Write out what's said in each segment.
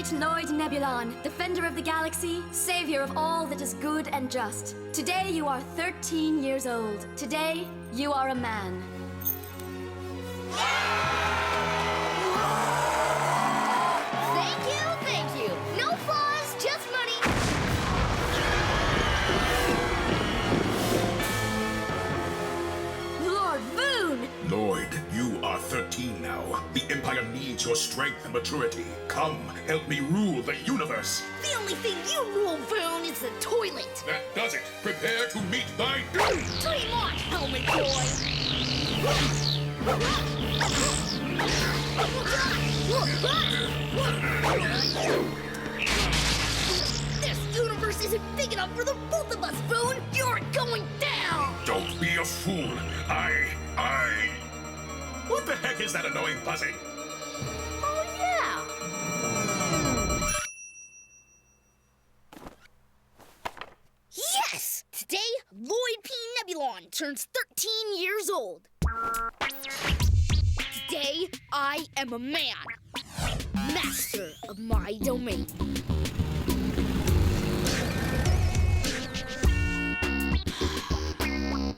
great Lloyd Nebulon, defender of the galaxy, savior of all that is good and just. Today you are 13 years old. Today you are a man. Thank you. No flaws, just money. Lord Boone! Lloyd, you are 13 now. The Empire needs your strength and maturity. Come, help me rule the universe. The only thing you rule, Boone, is the toilet. That does it. Prepare to meet thy doom! Dream on, helmet boy. This universe isn't big enough for the both of us, Boone. You're going down. Don't be a fool. What the heck is that annoying buzzing? Oh, yeah. Yes! Today, Lloyd P. Nebulon turns 13 years old. Today, I am a man. Master of my domain.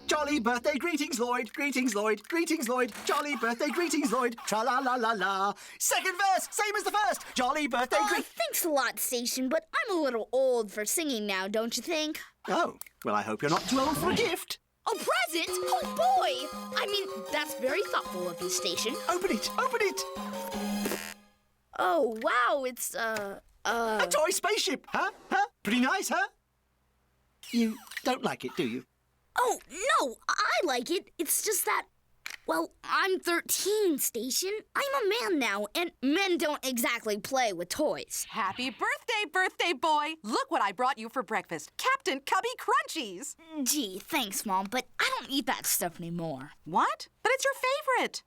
Jolly birthday greetings, Lloyd. Greetings, Lloyd. Greetings, Lloyd. Jolly birthday greetings, Lloyd. Tra-la-la-la-la. Second verse, same as the first. Jolly birthday Thanks a lot, Station, but I'm a little old for singing now, don't you think? Oh, well, I hope you're not too old for a gift. A present? Oh, boy! I mean, that's very thoughtful of you, Station. Open it. Open it. Oh, wow, it's, A toy spaceship, huh? Huh? Pretty nice, huh? You don't like it, do you? Oh, no, I like it. It's just that, well, I'm 13, Station. I'm a man now, and men don't exactly play with toys. Happy birthday, birthday boy! Look what I brought you for breakfast. Captain Cubby Crunchies! Gee, thanks, Mom, but I don't eat that stuff anymore. What? But it's your favorite!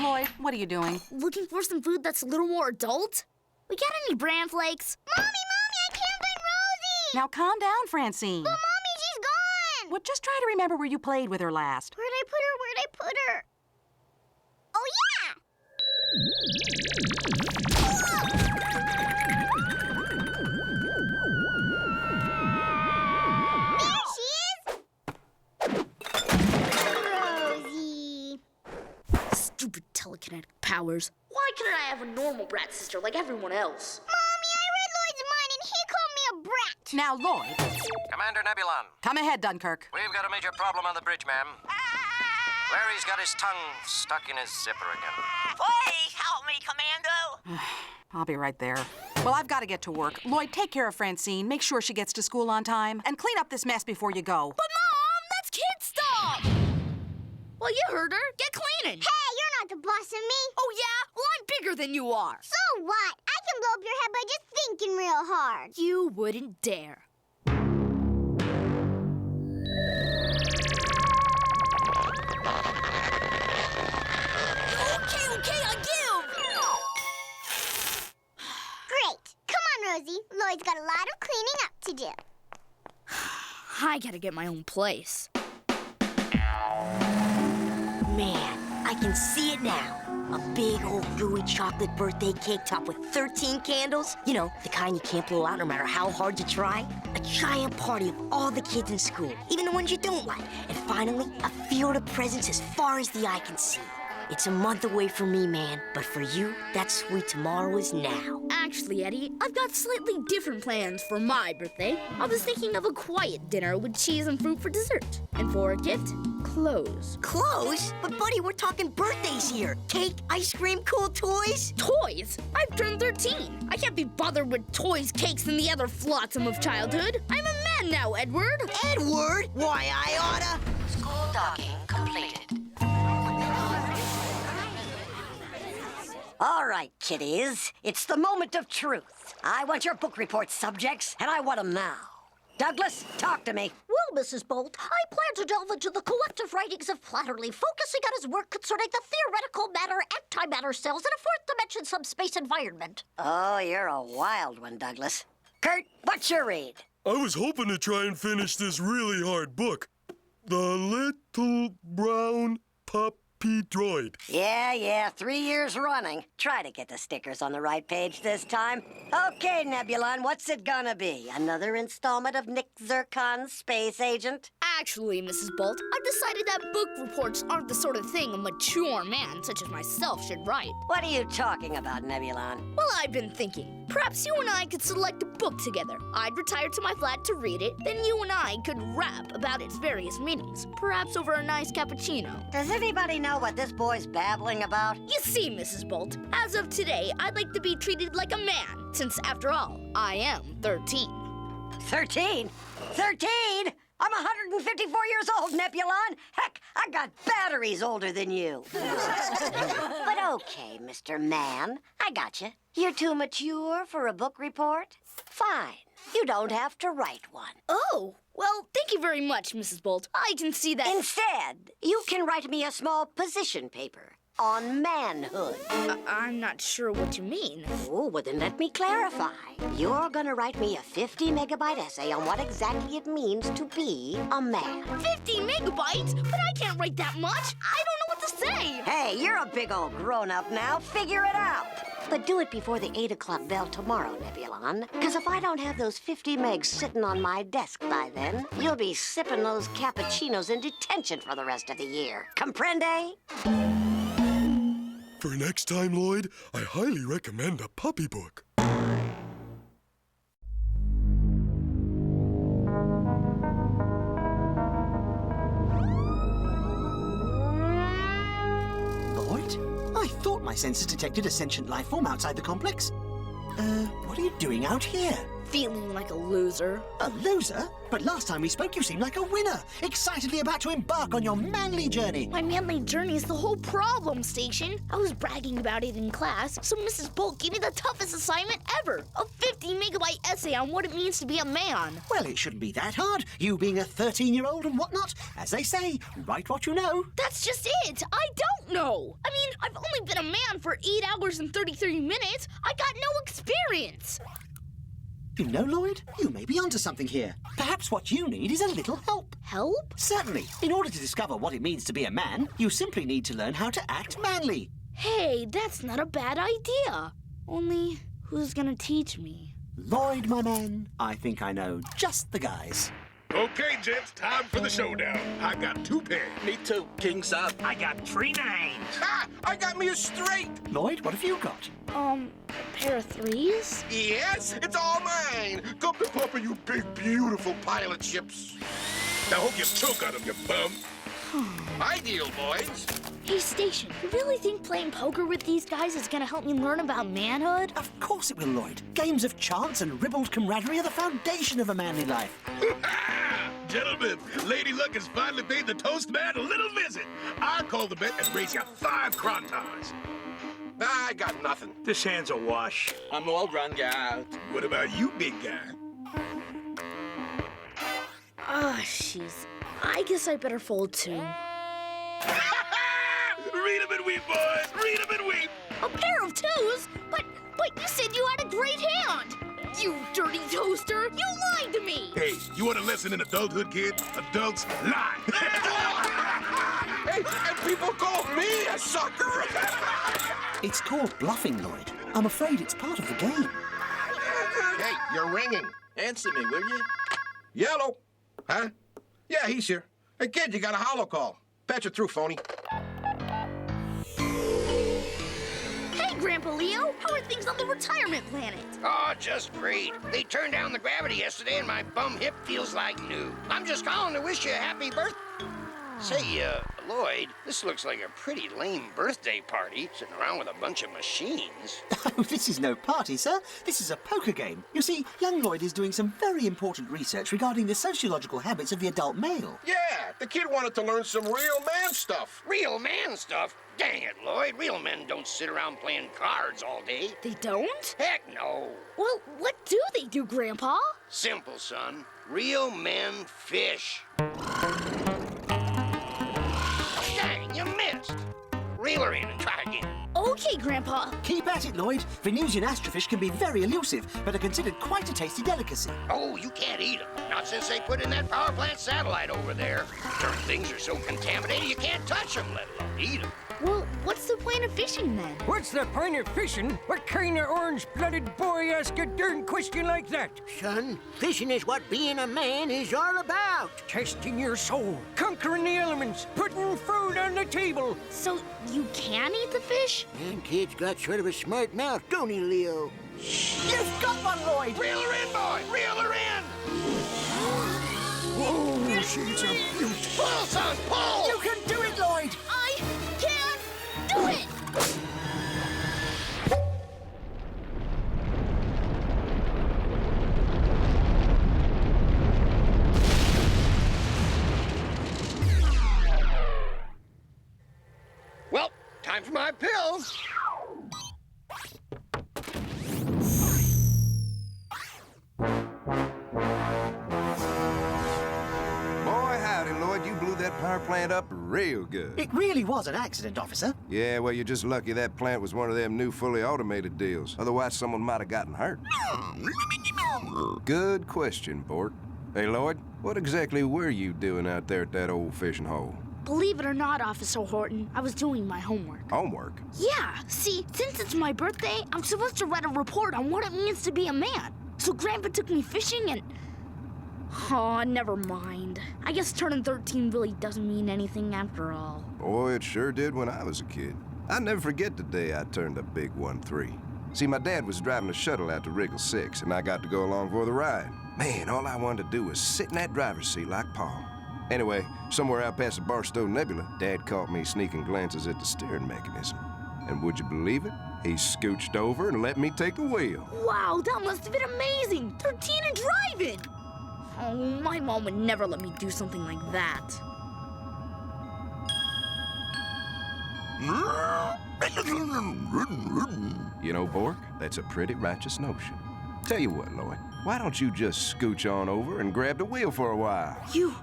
Lloyd, what are you doing? Looking for some food that's a little more adult? We got any bran flakes? Mommy, I can't find Rosie! Now calm down, Francine. But, Mommy, she's gone! Well, just try to remember where you played with her last. Where'd I put her? Oh, yeah! Rosie. Stupid telekinetic powers. Why couldn't I have a normal brat sister like everyone else? Mommy, I read Lloyd's mind and he called me a brat. Now, Lloyd. Commander Nebulon. Come ahead, Dunkirk. We've got a major problem on the bridge, ma'am. Larry's got his tongue stuck in his zipper again. Please help me, Commando. I'll be right there. Well, I've got to get to work. Lloyd, take care of Francine. Make sure she gets to school on time. And clean up this mess before you go. But, Mom, that's kid stuff! Well, you heard her. Get cleaning. Hey, you're not the boss of me. Oh, yeah? Well, I'm bigger than you are. So what? I can blow up your head by just thinking real hard. You wouldn't dare. Okay, I give! Great. Come on, Rosie. Lloyd's got a lot of cleaning up to do. I gotta get my own place. Man, I can see it now. A big old gooey chocolate birthday cake topped with 13 candles. You know, the kind you can't blow out no matter how hard you try. A giant party of all the kids in school, even the ones you don't like. And finally, a field of presents as far as the eye can see. It's a month away for me, man. But for you, that sweet tomorrow is now. Actually, Eddie, I've got slightly different plans for my birthday. I was thinking of a quiet dinner with cheese and fruit for dessert. And for a gift, clothes. Clothes? But, buddy, we're talking birthdays here. Cake, ice cream, cool toys. Toys? I've turned 13. I can't be bothered with toys, cakes, and the other flotsam of childhood. I'm a man now, Edward. Edward? Why, I oughta... School docking completed. All right, kiddies. It's the moment of truth. I want your book report subjects, and I want them now. Douglas, talk to me. Well, Mrs. Bolt, I plan to delve into the collective writings of Flatterly, focusing on his work concerning the theoretical matter-antimatter cells in a fourth-dimension subspace environment. Oh, you're a wild one, Douglas. Kurt, what's your read? I was hoping to try and finish this really hard book. The Little Brown Pup FP droid. Yeah, 3 years running. Try to get the stickers on the right page this time. Okay, Nebulon, what's it gonna be? Another installment of Nick Zircon's Space Agent? Actually, Mrs. Bolt, I've decided that book reports aren't the sort of thing a mature man such as myself should write. What are you talking about, Nebulon? Well, I've been thinking. Perhaps you and I could select a book together. I'd retire to my flat to read it, then you and I could rap about its various meanings, perhaps over a nice cappuccino. Does anybody know what this boy's babbling about? You see, Mrs. Bolt, as of today, I'd like to be treated like a man, since, after all, I am 13. 13? 13? I'm 154 years old, Nebulon. Heck, I got batteries older than you. But okay, Mr. Man, I got you. You're too mature for a book report? Fine. You don't have to write one. Oh, well, thank you very much, Mrs. Bolt. I can see that... Instead, you can write me a small position paper on manhood. I'm not sure what you mean. Oh, well then let me clarify. You're gonna write me a 50-megabyte essay on what exactly it means to be a man. 50 megabytes? But I can't write that much. I don't know what to say. Hey, you're a big old grown-up now. Figure it out. But do it before the 8 o'clock bell tomorrow, Nebulon. Because if I don't have those 50 megs sitting on my desk by then, you'll be sipping those cappuccinos in detention for the rest of the year. Comprende? For next time, Lloyd, I highly recommend a puppy book. Lloyd? I thought my sensors detected a sentient life form outside the complex. What are you doing out here? Feeling like a loser. A loser? But last time we spoke, you seemed like a winner, excitedly about to embark on your manly journey. My manly journey is the whole problem, Station. I was bragging about it in class, so Mrs. Bolt gave me the toughest assignment ever. A 50-megabyte essay on what it means to be a man. Well, it shouldn't be that hard, you being a 13-year-old and whatnot. As they say, write what you know. That's just it. I don't know. I mean, I've only been a man for 8 hours and 33 minutes. I got no experience. You know, Lloyd, you may be onto something here. Perhaps what you need is a little help. Help? Certainly. In order to discover what it means to be a man, you simply need to learn how to act manly. Hey, that's not a bad idea. Only, who's gonna teach me? Lloyd, my man, I think I know just the guys. Okay, gents, time for the showdown. I got 2 pairs. Me too, King's up. I got 3 nines. Ha! I got me a straight. Lloyd, what have you got? A pair of 3s? Yes, it's all mine. Come to Papa, you big, beautiful pile of chips. Now hope you choke out of your bum. Ideal, boys. Hey, Station, you really think playing poker with these guys is gonna help me learn about manhood? Of course it will, Lloyd. Games of chance and ribald camaraderie are the foundation of a manly life. Gentlemen, Lady Luck has finally paid the toast man a little visit. I'll call the bet and raise you 5 crotons. I got nothing. This hand's a wash. I'm all run out. What about you, big guy? Ah, jeez. I guess I better fold 2. Read 'em and weep, boys. Read 'em and weep. A pair of 2s? But you said you had a great hand. You dirty toaster. You lied to me. Hey, you want a lesson in adulthood, kid? Adults lie. Hey, and people call me a sucker. It's called bluffing, Lloyd. I'm afraid it's part of the game. Hey, you're ringing. Answer me, will you? Yellow. Huh? Yeah, he's here. Hey, kid, you got a holo call. Patch it through, phony. Hey, Grandpa Leo. How are things on the retirement planet? Oh, just great. They turned down the gravity yesterday and my bum hip feels like new. I'm just calling to wish you a happy birthday. Say, Lloyd, this looks like a pretty lame birthday party, sitting around with a bunch of machines. Oh, this is no party, sir. This is a poker game. You see, young Lloyd is doing some very important research regarding the sociological habits of the adult male. Yeah, the kid wanted to learn some real man stuff. Real man stuff? Dang it, Lloyd. Real men don't sit around playing cards all day. They don't? Heck no. Well, what do they do, Grandpa? Simple, son. Real men fish. Dang, you missed. Reel her in and try again. Okay, Grandpa. Keep at it, Lloyd. Venusian astrofish can be very elusive, but are considered quite a tasty delicacy. Oh, you can't eat them. Not since they put in that power plant satellite over there. Darn things are so contaminated you can't touch them, let alone eat them. Well, what's the point of fishing then? What's the point of fishing? What kind of orange-blooded boy asks a darn question like that? Son, fishing is what being a man is all about. Testing your soul, conquering the elements, putting food on the table. So you can eat the fish? And kid's got sort of a smart mouth, don't he, Leo? You've got one, Lloyd! Reel her in, boy! Reel her in! Whoa, she's a beaut. Pull, son, pull! You can do it, Lloyd! I can do it! Well, time for my pills. Boy, howdy, Lloyd. You blew that power plant up real good. It really was an accident, officer. Yeah, well, you're just lucky that plant was one of them new fully automated deals. Otherwise, someone might have gotten hurt. Good question, Bort. Hey, Lloyd, what exactly were you doing out there at that old fishing hole? Believe it or not, Officer Horton, I was doing my homework. Homework? Yeah, see, since it's my birthday, I'm supposed to write a report on what it means to be a man. So Grandpa took me fishing and... Oh, never mind. I guess turning 13 really doesn't mean anything after all. Boy, it sure did when I was a kid. I'll never forget the day I turned a big 1-3. See, my dad was driving a shuttle out to Wriggle 6, and I got to go along for the ride. Man, all I wanted to do was sit in that driver's seat like Pa. Anyway, somewhere out past the Barstow Nebula, Dad caught me sneaking glances at the steering mechanism. And would you believe it? He scooched over and let me take the wheel. Wow, that must have been amazing! 13 and driving! Oh, my mom would never let me do something like that. You know, Bork, that's a pretty righteous notion. Tell you what, Lloyd, why don't you just scooch on over and grab the wheel for a while? You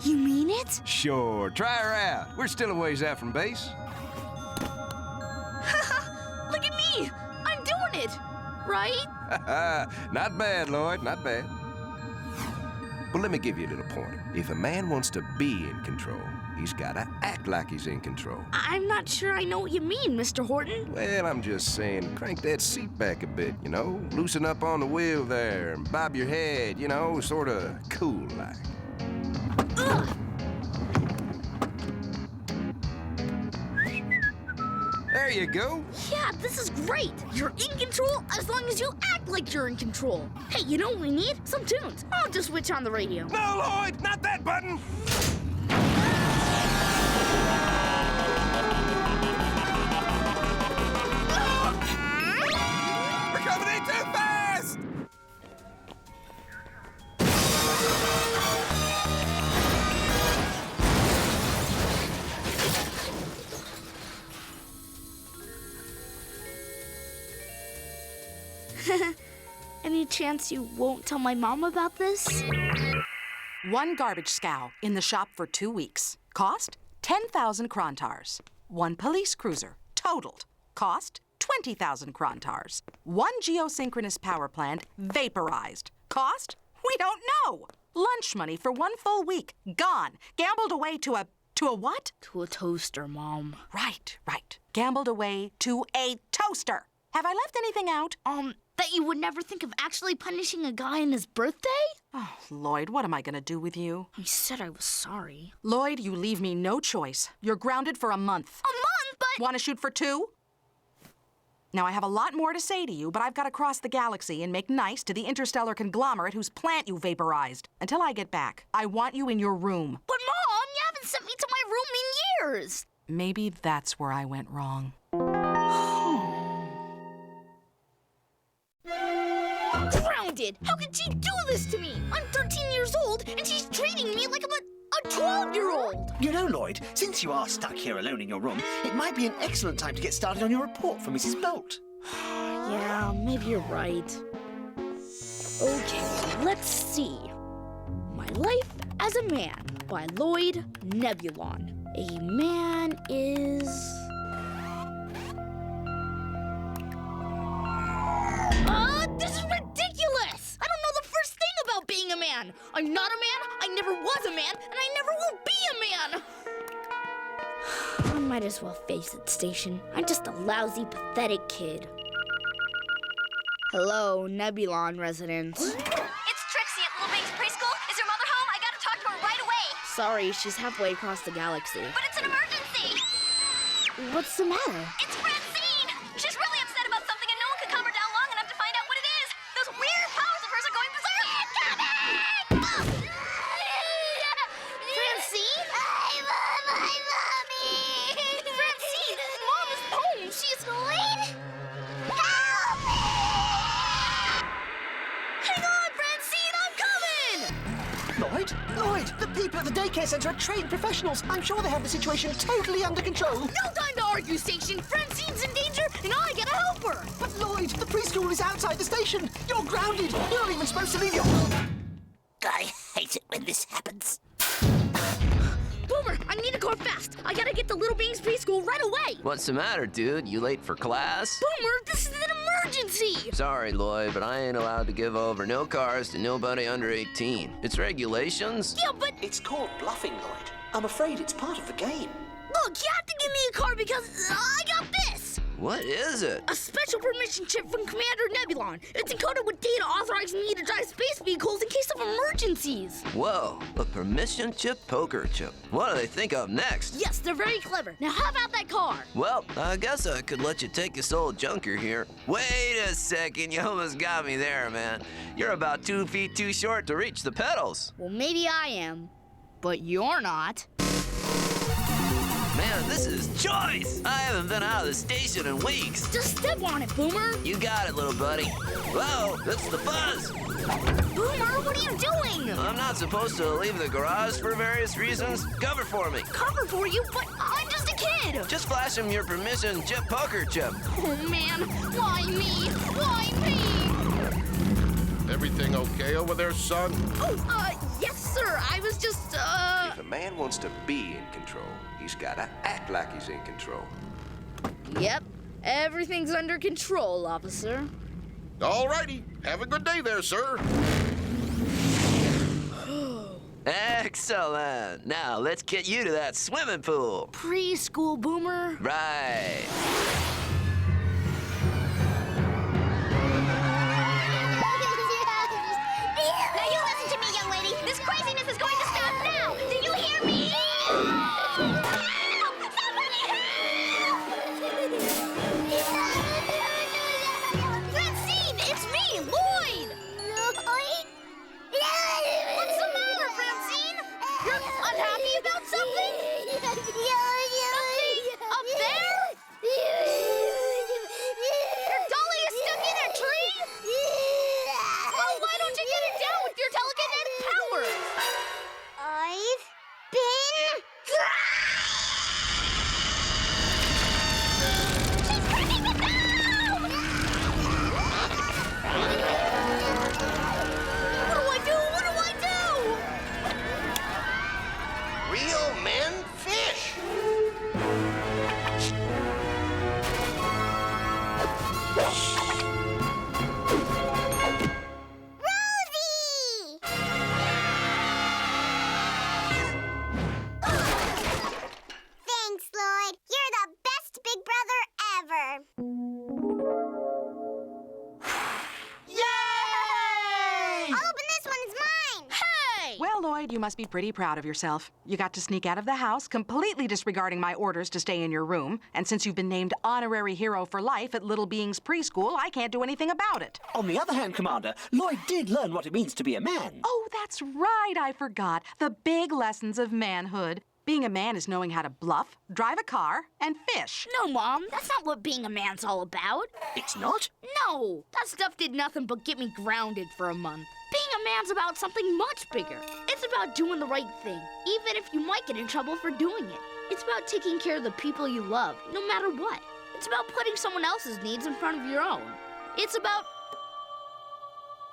mean it? Sure, try her out. We're still a ways out from base. Look at me! I'm doing it! Right? Not bad, Lloyd, not bad. But let me give you a little pointer. If a man wants to be in control, he's gotta act like he's in control. I'm not sure I know what you mean, Mr. Horton. Well, I'm just saying, crank that seat back a bit, you know? Loosen up on the wheel there and bob your head, you know, sort of cool-like. Ugh! There you go. Yeah, this is great. You're in control as long as you act like you're in control. Hey, you know what we need? Some tunes. I'll just switch on the radio. No, Lloyd, not that button. We're coming in too fast. Any chance you won't tell my mom about this? 1 garbage scow in the shop for 2 weeks. Cost? 10,000 krontars. 1 police cruiser. Totaled. Cost? 20,000 krontars. 1 geosynchronous power plant vaporized. Cost? We don't know. Lunch money for 1 full week. Gone. Gambled away to a what? To a toaster, Mom. Right. Gambled away to a toaster. Have I left anything out? That you would never think of actually punishing a guy on his birthday? Oh, Lloyd, what am I gonna do with you? I said I was sorry. Lloyd, you leave me no choice. You're grounded for a month. A month, but... Want to shoot for 2? Now, I have a lot more to say to you, but I've got to cross the galaxy and make nice to the interstellar conglomerate whose plant you vaporized. Until I get back, I want you in your room. But, Mom, you haven't sent me to my room in years. Maybe that's where I went wrong. Grounded! How could she do this to me? I'm 13 years old, and she's treating me like I'm a 12-year-old! You know, Lloyd, since you are stuck here alone in your room, it might be an excellent time to get started on your report for Mrs. Bolt. Yeah, maybe you're right. Okay, let's see. My Life as a Man by Lloyd Nebulon. A man is... This is ridiculous! I don't know the first thing about being a man. I'm not a man, I never was a man, and I never will be a man! I might as well face it, Station. I'm just a lousy, pathetic kid. Hello, Nebulon residents. It's Trixie at Little Bing's preschool. Is your mother home? I gotta talk to her right away. Sorry, she's halfway across the galaxy. But it's an emergency. What's the matter? It's Francine. She's really upset about something and no one could calm her down long enough to find out what it is. Those weird powers of hers are going berserk. Francine? My mommy! Francine! Mom is home! She's Lloyd? Help me! Hang on, Francine! I'm coming! Lloyd? Lloyd! The people at the daycare center are trained professionals. I'm sure they have the situation totally under control. No time to argue, Station! Francine's in danger, and I gotta help her! But Lloyd, the preschool is outside the station. You're grounded. You're not even supposed to leave your... I hate it when this happens. Boomer, I need a car fast. I gotta get to Little Bing's preschool right away. What's the matter, dude? You late for class? Boomer, this is an emergency. Sorry, Lloyd, but I ain't allowed to give over no cars to nobody under 18. It's regulations. Yeah, but... It's called bluffing, Lloyd. I'm afraid it's part of the game. Look, you have to give me a car because I got this. What is it? A special permission chip from Commander Nebulon. It's encoded with data authorizing me to drive space vehicles in case of emergencies. Whoa, a permission chip poker chip. What do they think of next? Yes, they're very clever. Now, how about that car? Well, I guess I could let you take this old junker here. Wait a second, you almost got me there, man. You're about 2 feet too short to reach the pedals. Well, maybe I am, but you're not. Man, this is choice! I haven't been out of the station in weeks. Just step on it, Boomer. You got it, little buddy. Whoa, that's the buzz. Boomer, what are you doing? I'm not supposed to leave the garage for various reasons. Cover for me. Cover for you? But I'm just a kid. Just flash him your permission chip poker chip. Oh, man. Why me? Why me? Everything okay over there, son? Oh, yes, sir. I was just, If a man wants to be in control, he's gotta act like he's in control. Yep. Everything's under control, officer. All righty. Have a good day there, sir. Excellent. Now, let's get you to that swimming pool. Preschool, Boomer. Right. Now you listen to me, young lady. This craziness is going to stop now. Do you hear me? Francine, it's me, Lloyd. Lloyd? What's the matter, Francine? You're unhappy about something? Something up there? Your dolly is stuck in a tree? Well, why don't you get it down with your telekinetic powers? I've been... She's breaking it down! What do I do? What do I do? Real men fish. Rosie! Thanks, Lloyd. You're the best big brother ever. Yay! I'll open this one. It's mine. Hey! Well, Lloyd, you must be pretty proud of yourself. You got to sneak out of the house, completely disregarding my orders to stay in your room. And since you've been named honorary hero for life at Little Being's preschool, I can't do anything about it. On the other hand, Commander, Lloyd did learn what it means to be a man. Oh, that's right, I forgot. The big lessons of manhood. Being a man is knowing how to bluff, drive a car, and fish. No, Mom, that's not what being a man's all about. It's not? No, that stuff did nothing but get me grounded for a month. Being a man's about something much bigger. It's about doing the right thing, even if you might get in trouble for doing it. It's about taking care of the people you love, no matter what. It's about putting someone else's needs in front of your own. It's about...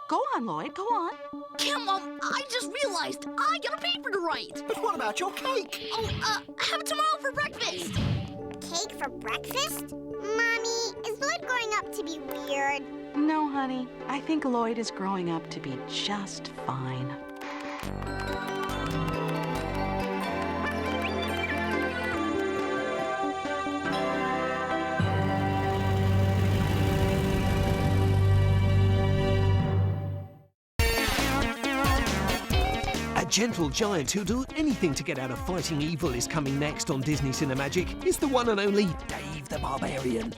Go on, Lloyd, go on. Yeah, Mom, I just realized I got a paper to write. But what about your cake? Oh, have it tomorrow for breakfast. Cake for breakfast? Mommy, is Lloyd growing up to be weird? No, honey. I think Lloyd is growing up to be just fine. gentle giant who'll do anything to get out of fighting evil is coming next on Disney Cinemagic. It's the one and only Dave the Barbarian.